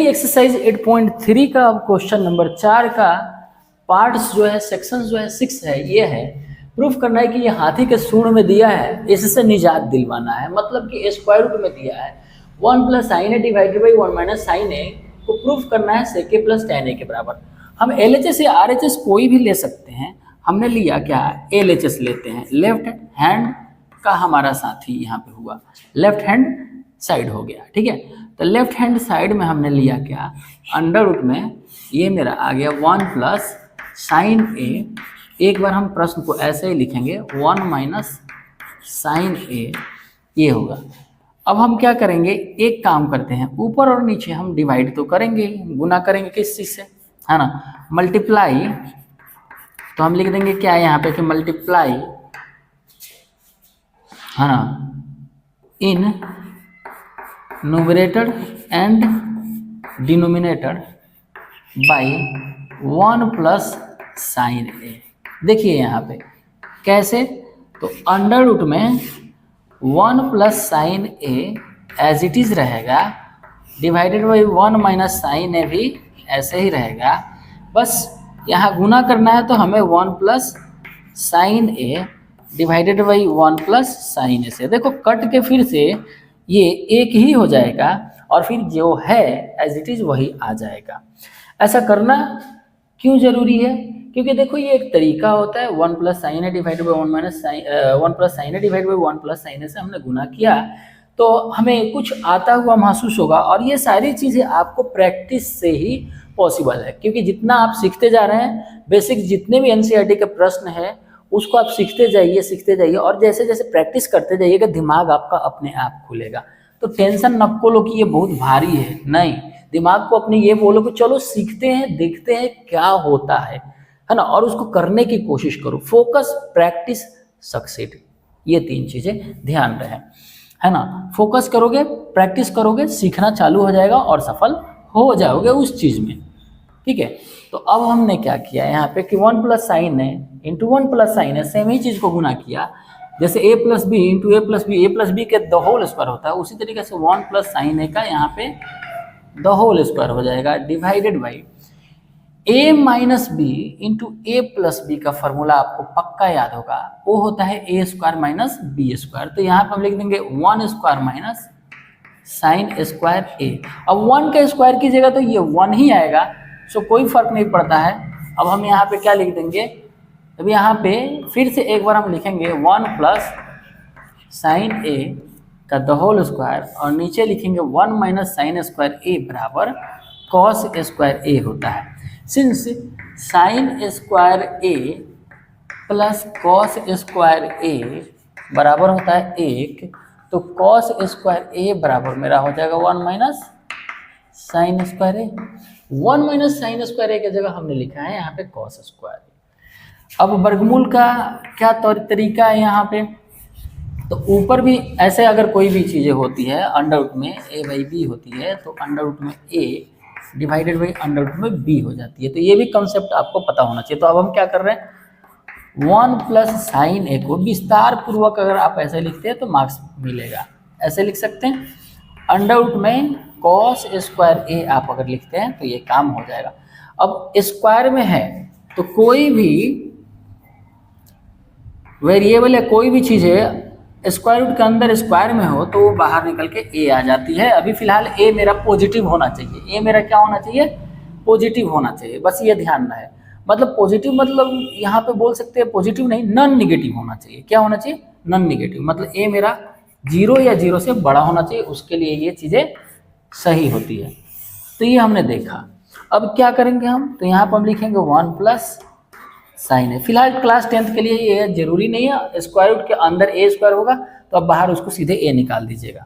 Exercise 8.3 का question number 4 का parts जो है, सेक्शन जो है 6 है, ये है प्रूफ करना है कि ये हाथी के सूंड में दिया है, इससे निजात दिलवाना है। मतलब कि स्क्वायर रूट में दिया है 1 plus sine A divided by 1 minus sine A को प्रूफ करना है सेक ए प्लस टेन ए के बराबर। हम LHS या RHS कोई भी ले सकते हैं, हमने लिया क्या LHS लेते हैं। लेफ्ट हैंड का हमारा साथी यहाँ पे हुआ, लेफ्ट हैंड साइड हो गया, ठीक है। तो लेफ्ट हैंड साइड में हमने लिया क्या, अंडर रूट में ये मेरा आ गया 1 प्लस साइन ए। एक बार हम प्रश्न को ऐसे ही लिखेंगे 1 माइनस साइन ए, ये होगा। अब हम क्या करेंगे, एक काम करते हैं, ऊपर और नीचे हम डिवाइड तो करेंगे, गुना करेंगे किस चीज़ से, है ना, मल्टीप्लाई। तो हम लिख देंगे क्या यहाँ पे कि मल्टीप्लाई, है ना, इन numerator and denominator by 1 plus sine A. देखिए यहाँ पे कैसे, तो अंडर रूट में 1 plus sine A as it is रहेगा, divided by 1 minus sine A भी ऐसे ही रहेगा। बस यहाँ गुना करना है तो हमें 1 plus sine A divided by 1 plus sine A से, देखो कट के फिर से ये एक ही हो जाएगा और फिर जो है एज इट इज़ वही आ जाएगा। ऐसा करना क्यों ज़रूरी है, क्योंकि देखो ये एक तरीका होता है 1 plus sine A divided by 1 minus sine 1 plus sine A divided by 1 plus sine A से हमने गुना किया तो हमें कुछ आता हुआ महसूस होगा। और ये सारी चीज़ें आपको प्रैक्टिस से ही पॉसिबल है, क्योंकि जितना आप सीखते जा रहे हैं, बेसिक जितने भी NCERT के प्रश्न हैं उसको आप सीखते जाइए और जैसे जैसे प्रैक्टिस करते जाइएगा दिमाग आपका अपने आप खुलेगा। तो टेंशन न को लो कि ये बहुत भारी है, नहीं, दिमाग को अपने ये बोलो कि चलो सीखते हैं, देखते हैं क्या होता है ना, और उसको करने की कोशिश करो। फोकस, प्रैक्टिस, सक्सीड, ये 3 चीज़ें ध्यान रहे, है ना। फोकस करोगे, प्रैक्टिस करोगे, सीखना चालू हो जाएगा और सफल हो जाओगे उस चीज़ में, ठीक है। तो अब हमने क्या किया यहाँ पे कि 1 प्लस साइन है इंटू 1 प्लस साइन है, सेम ही चीज़ को गुना किया। जैसे a plus B into A plus B के द होल स्क्वायर होता है, उसी तरीके से 1 प्लस साइन ए का यहाँ पे द होल स्क्वायर हो जाएगा, divided by a minus B into A plus B का फॉर्मूला आपको पक्का याद होगा, वो होता है a square minus B square. तो यहाँ पे हम लिख देंगे 1 square minus sine square A. अब 1 का स्क्वायर की जगह तो ये 1 ही आएगा, सो कोई फर्क नहीं पड़ता है। अब हम यहाँ पे क्या लिख देंगे, अब यहाँ पे फिर से एक बार हम लिखेंगे 1 प्लस साइन ए का द होल स्क्वायर और नीचे लिखेंगे 1 माइनस साइन स्क्वायर ए बराबर कॉस स्क्वायर ए होता है। Since sign square A plus cos square ए बराबर होता है 1, तो कॉस स्क्वायर ए बराबर मेरा हो जाएगा 1 माइनस साइन स्क्वायर ए। 1 माइनस साइन स्क्वायर ए की जगह हमने लिखा है यहाँ पे कॉस स्क्वायर ए। अब वर्गमूल का क्या तरीका है यहाँ पे, तो ऊपर भी ऐसे अगर कोई भी चीज़ें होती है अंडर रूट में a बाई बी होती है, तो अंडर रूट में a divided by under root में b हो जाती है। तो ये भी कंसेप्ट आपको पता होना चाहिए। तो अब हम क्या कर रहे हैं, 1 प्लस साइन ए को विस्तार पूर्वक अगर आप ऐसे लिखते हैं तो मार्क्स मिलेगा। ऐसे लिख सकते हैं, अंडर रूट में कॉस स्क्वायर ए आप अगर लिखते हैं तो ये काम हो जाएगा। अब स्क्वायर में है तो कोई भी वेरिएबल या कोई भी चीज़ है स्क्वायर रूट के अंदर स्क्वायर में हो तो वो बाहर निकल के ए आ जाती है। अभी फिलहाल ए मेरा पॉजिटिव होना चाहिए, ए मेरा क्या होना चाहिए, पॉजिटिव होना चाहिए, बस ये ध्यान रहे। मतलब पॉजिटिव मतलब यहाँ पे बोल सकते हैं पॉजिटिव नहीं, नॉन निगेटिव होना चाहिए। क्या होना चाहिए, नॉन निगेटिव, मतलब ए मेरा 0 या 0 से बड़ा होना चाहिए, उसके लिए ये चीज़ें सही होती है। तो ये हमने देखा। अब क्या करेंगे हम, तो यहाँ पर हम लिखेंगे 1 प्लस साइन है। फिलहाल क्लास 10th के लिए ये जरूरी नहीं है, स्क्वायर रूट के अंदर ए स्क्वायर होगा तो अब बाहर उसको सीधे ए निकाल दीजिएगा।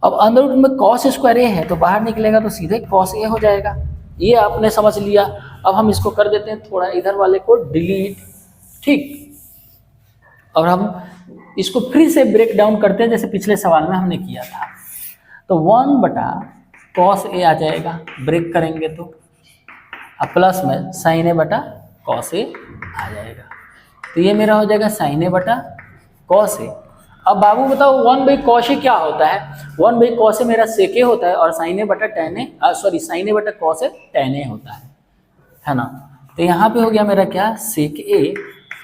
अब अंदर रूट में कॉस स्क्वायर ए है तो बाहर निकलेगा तो सीधे कॉस ए हो जाएगा। ये आपने समझ लिया। अब हम इसको कर देते हैं थोड़ा इधर वाले को डिलीट, ठीक, और हम इसको फिर से ब्रेक डाउन करते हैं जैसे पिछले सवाल में हमने किया था। तो 1 बटा कॉस ए आ जाएगा, ब्रेक करेंगे तो, अब प्लस में साइन ए बटा कॉस ए आ जाएगा। तो ये मेरा हो जाएगा साइन ए बटा कॉस ए। अब बाबू बताओ 1/cos ए क्या होता है? 1/cos ए मेरा sec ए होता है और sin ए बटा tan ए, सॉरी sin ए बटा cos ए tan ए होता है ना। तो यहाँ पे हो गया मेरा क्या, sec ए,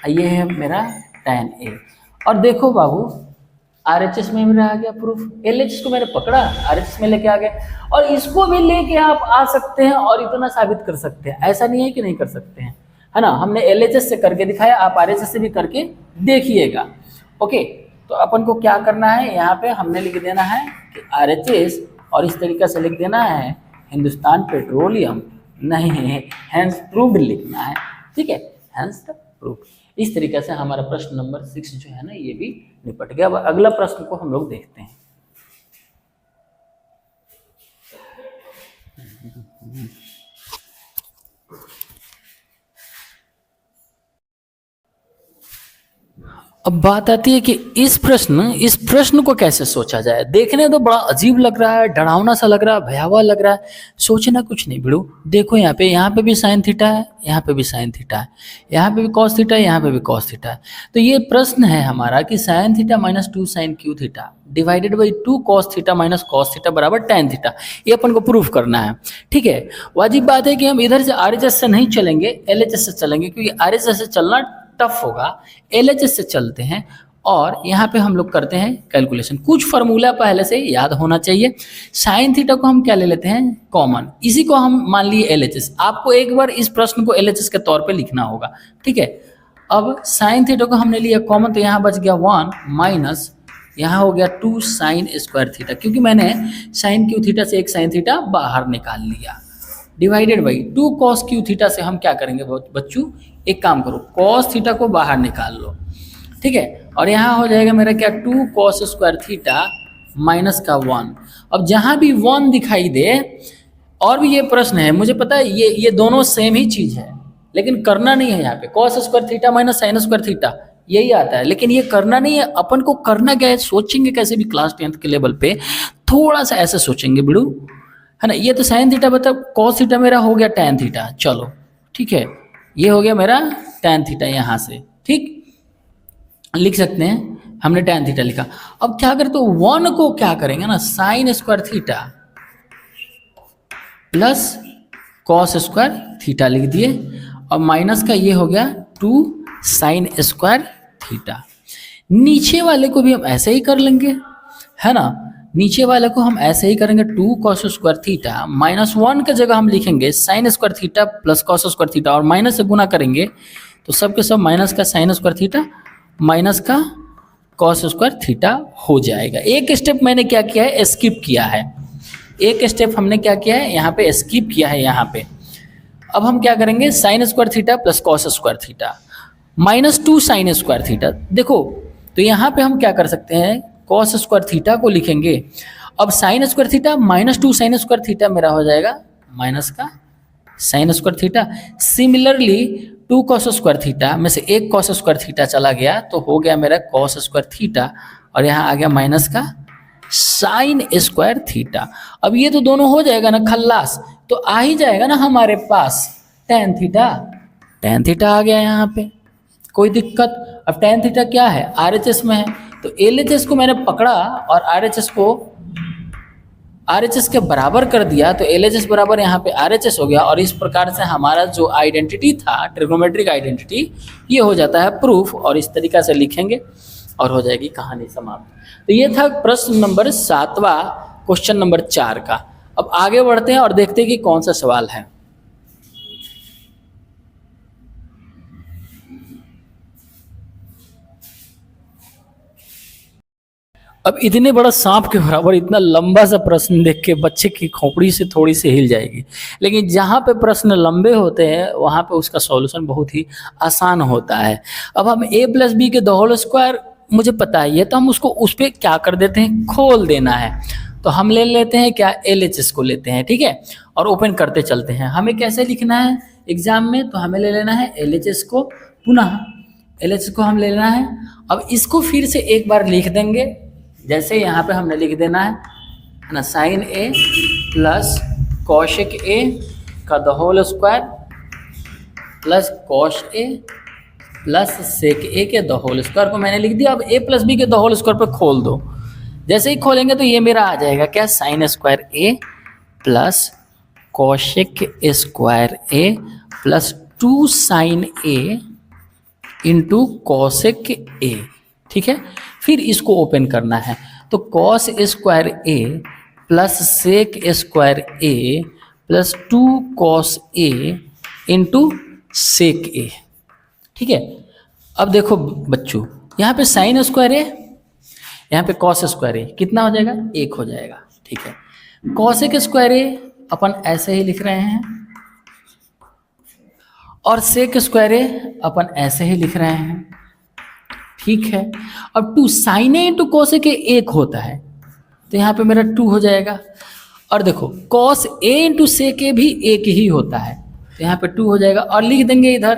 ये है मेरा tan ए। और देखो बाबू RHS में मेरा आ गया प्रूफ, LHS को मैंने पकड़ा, RHS में लेके आ गया, और इसको भी लेके आप आ सकते हैं और इतना साबित कर सकते हैं, ऐसा नहीं है कि नहीं कर सकते हैं, है ना। हमने LHS से करके दिखाया, आप RHS से भी करके देखिएगा। ओके, तो अपन को क्या करना है, यहाँ पे हमने लिख देना है कि RHS, और इस तरीके से लिख देना है हिंदुस्तान पेट्रोलियम, नहीं है हैंस प्रूव्ड लिखना है, ठीक है, हैंस प्रूव्ड। इस तरीके से हमारा प्रश्न नंबर 6 जो है ना ये भी निपट गया। अब अगला प्रश्न को हम लोग देखते हैं। अब बात आती है कि इस प्रश्न को कैसे सोचा जाए। देखने तो बड़ा अजीब लग रहा है, डरावना सा लग रहा है, भयावह लग रहा है, सोचना कुछ नहीं बिड़ू। देखो यहाँ पे भी साइन थीटा है, यहाँ पे भी साइन थीटा है, यहाँ पे भी कॉस थीटा है, यहाँ पे भी कॉस थीटा है। तो ये प्रश्न है हमारा कि sine theta minus 2 sine cube theta divided by 2 cos theta minus cos theta बराबर टैन थीटा, ये अपन को प्रूफ करना है, ठीक है। वाजिब बात है कि हम इधर से RHS से नहीं चलेंगे, LHS से चलेंगे, क्योंकि RHS से चलना टफ होगा। LHS से चलते हैं और यहाँ पे हम लोग करते हैं कैलकुलेशन। कुछ फार्मूला पहले से याद होना चाहिए। साइन थीटा को हम क्या ले लेते हैं, कॉमन, इसी को हम मान लिए LHS। आपको एक बार इस प्रश्न को LHS के तौर पे लिखना होगा, ठीक है। अब साइन थीटा को हमने लिया कॉमन, तो यहाँ बच गया 1 माइनस यहाँ हो गया 2 साइन स्क्वायर थीटा, क्योंकि मैंने साइन क्यू थीटा से एक साइन थीटा बाहर निकाल लिया, divided by 2 cos Q theta से हम क्या करेंगे बच्चों, एक काम करो कॉस थीटा को बाहर निकाल लो, ठीक है। और यहाँ हो जाएगा मेरा क्या, 2 कॉस स्क्वायर थीटा माइनस का 1। अब जहाँ भी 1 दिखाई दे, और भी ये प्रश्न है, मुझे पता है ये दोनों सेम ही चीज़ है, लेकिन करना नहीं है यहाँ पे। Cos square theta minus sine square theta यही आता है, लेकिन ये करना नहीं है। अपन को करना क्या है, सोचेंगे कैसे भी क्लास 10th के लेवल पे थोड़ा सा ऐसे सोचेंगे बिड़ू, है ना। ये तो साइन थीटा मतलब कॉस थीटा मेरा हो गया टैन थीटा, चलो ठीक है, ये हो गया मेरा टैन थीटा, यहाँ से ठीक लिख सकते हैं, हमने टैन थीटा लिखा। अब क्या करें, तो 1 को क्या करेंगे ना, sine square theta plus cos square theta लिख दिए, और माइनस का ये हो गया 2 साइन स्क्वायर थीटा। नीचे वाले को भी हम ऐसे ही कर लेंगे, है ना, नीचे वाले को हम ऐसे ही करेंगे, 2 कॉस स्क्वायर थीटा माइनस 1 की जगह हम लिखेंगे sine square theta plus cos square theta, और माइनस से गुना करेंगे तो सब के सब माइनस का साइन स्क्वायर थीटा माइनस का कॉस स्क्वायर थीटा हो जाएगा। एक स्टेप मैंने क्या किया है, स्किप किया है, एक स्टेप हमने क्या किया है यहाँ पे, स्किप किया है यहाँ पे। अब हम क्या करेंगे, sine square theta plus cos square theta minus 2 sine square theta. देखो तो यहाँ पे हम क्या कर सकते हैं, कॉस स्क्वायर थीटा को लिखेंगे, अब sine square theta minus 2 sine square theta मेरा हो जाएगा माइनस का sine square theta. Similarly 2 cos square theta में से एक कॉस स्क्वायर थीटा चला गया तो हो गया मेरा कॉस स्क्वायर थीटा, और यहाँ आ गया माइनस का साइन स्क्वायर थीटा। अब ये तो दोनों हो जाएगा ना खल्लास, तो आ ही जाएगा ना हमारे पास टैन थीटा, टैन थीटा आ गया यहाँ पे, कोई दिक्कत। अब टैन थीटा क्या है, RHS में है, तो LHS को मैंने पकड़ा और RHS को RHS के बराबर कर दिया, तो LHS बराबर यहाँ पे RHS हो गया, और इस प्रकार से हमारा जो आइडेंटिटी था, ट्रिग्नोमेट्रिक आइडेंटिटी, ये हो जाता है प्रूफ, और इस तरीक़ा से लिखेंगे और हो जाएगी कहानी समाप्त। तो ये था प्रश्न नंबर 7वां क्वेश्चन नंबर 4 का। अब आगे बढ़ते हैं और देखते हैं कि कौन सा सवाल है। अब इतने बड़ा सांप के बराबर इतना लंबा सा प्रश्न देख के बच्चे की खोपड़ी से थोड़ी सी हिल जाएगी, लेकिन जहाँ पे प्रश्न लंबे होते हैं वहाँ पे उसका सॉल्यूशन बहुत ही आसान होता है। अब हम a प्लस बी के द होल स्क्वायर मुझे पता है ये, तो हम उसको उस पर क्या कर देते हैं, खोल देना है। तो हम ले लेते हैं क्या, LHS को लेते हैं, ठीक है, और ओपन करते चलते हैं। हमें कैसे लिखना है एग्जाम में, तो हमें ले लेना है LHS को, पुनः LHS को हम ले लेना है। अब इसको फिर से एक बार लिख देंगे, जैसे यहाँ पे हमने लिख देना है ना, sine A plus cosec A का the whole square plus cos A plus sec A के द होल स्क्वायर को मैंने लिख दिया। अब ए प्लस बी के द होल स्क्वायर पर खोल दो। जैसे ही खोलेंगे तो ये मेरा आ जाएगा क्या, sine square A plus cosec square A plus 2 sine A into cosec A. ठीक है, फिर इसको ओपन करना है तो cos square A plus sec square A plus 2 cos A into sec A. ठीक है, अब देखो बच्चों, यहाँ पे साइन स्क्वायर ए, यहाँ पे कॉस स्क्वायर ए, कितना हो जाएगा, 1 हो जाएगा। ठीक है, कॉसेक स्क्वायर ए अपन ऐसे ही लिख रहे हैं और सेक स्क्वायर ए अपन ऐसे ही लिख रहे हैं। ठीक है, अब 2 sine A into cosec A 1 होता है तो यहाँ पे मेरा 2 हो जाएगा। और देखो कॉस ए इंटू सेक ए भी 1 ही होता है तो यहाँ पे 2 हो जाएगा। और लिख देंगे इधर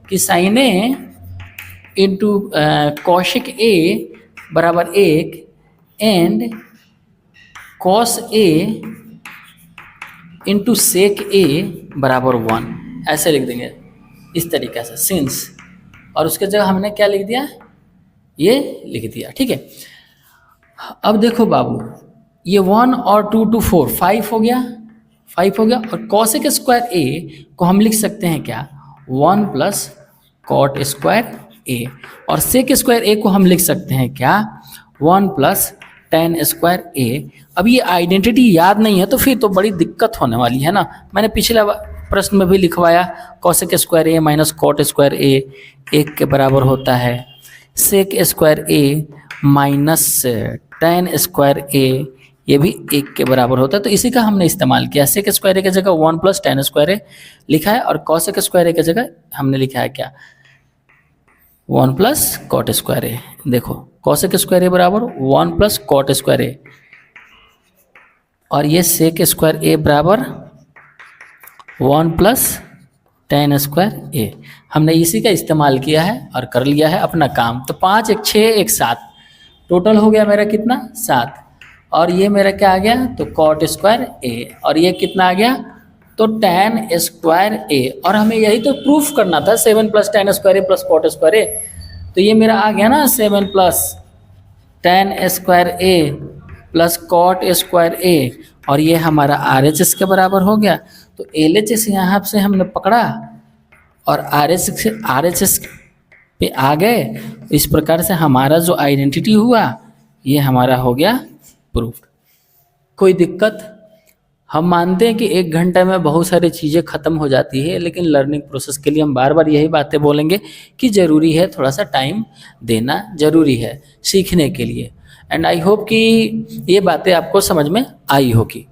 कि sine A into cosec A बराबर 1 and cos A into sec A बराबर 1, ऐसे लिख देंगे इस तरीके से सिंस। और उसके जगह हमने क्या लिख दिया, ये लिख दिया। ठीक है, अब देखो बाबू, ये 1 और 2 टू 4 5 हो गया, 5 हो गया। और कॉसेक स्क्वायर ए को हम लिख सकते हैं क्या, 1 प्लस कॉट स्क्वायर ए। और सेक स्क्वायर ए को हम लिख सकते हैं क्या, 1 प्लस टेन स्क्वायर ए। अब ये आइडेंटिटी याद नहीं है तो फिर तो बड़ी दिक्कत होने वाली है ना। मैंने पिछले प्रश्न में भी लिखवाया, कॉसेक स्क्वायर ए माइनस कॉट स्क्वायर ए 1 के बराबर होता है, सेक स्क्वायर ए माइनस टेन स्क्वायर ए ये भी 1 के बराबर होता है। तो इसी का हमने इस्तेमाल किया, सेक स्क्वायर ए की जगह 1 प्लस टेन स्क्वायर ए लिखा है और कॉसेक स्क्वायर ए की जगह हमने लिखा है क्या, 1 प्लस कॉट स्क्वायर ए। देखो कॉसेक स्क्वायर ए बराबर 1 प्लस कॉट स्क्वायर ए और ये सेक स्क्वायर ए बराबर 1 प्लस टेन स्क्वायर ए। हमने इसी का इस्तेमाल किया है और कर लिया है अपना काम। तो 5 1 6 1 7 टोटल हो गया मेरा कितना, 7। और ये मेरा क्या आ गया, तो कॉट स्क्वायर ए। और ये कितना आ गया, तो टेन स्क्वायर ए। और हमें यही तो प्रूफ करना था, 7 plus ten square A plus cot square ए। तो ये मेरा आ गया ना 7 plus ten square A plus cot square ए। और ये हमारा आर एच एस के बराबर हो गया। तो एल एच एस यहाँ से हमने पकड़ा और आर एच एस पे आ गए। इस प्रकार से हमारा जो आइडेंटिटी हुआ ये हमारा हो गया प्रूफ। कोई दिक्कत, हम मानते हैं कि 1 घंटे में बहुत सारी चीज़ें ख़त्म हो जाती है, लेकिन लर्निंग प्रोसेस के लिए हम बार बार यही बातें बोलेंगे कि ज़रूरी है, थोड़ा सा टाइम देना ज़रूरी है सीखने के लिए। एंड आई होप कि ये बातें आपको समझ में आई होगी।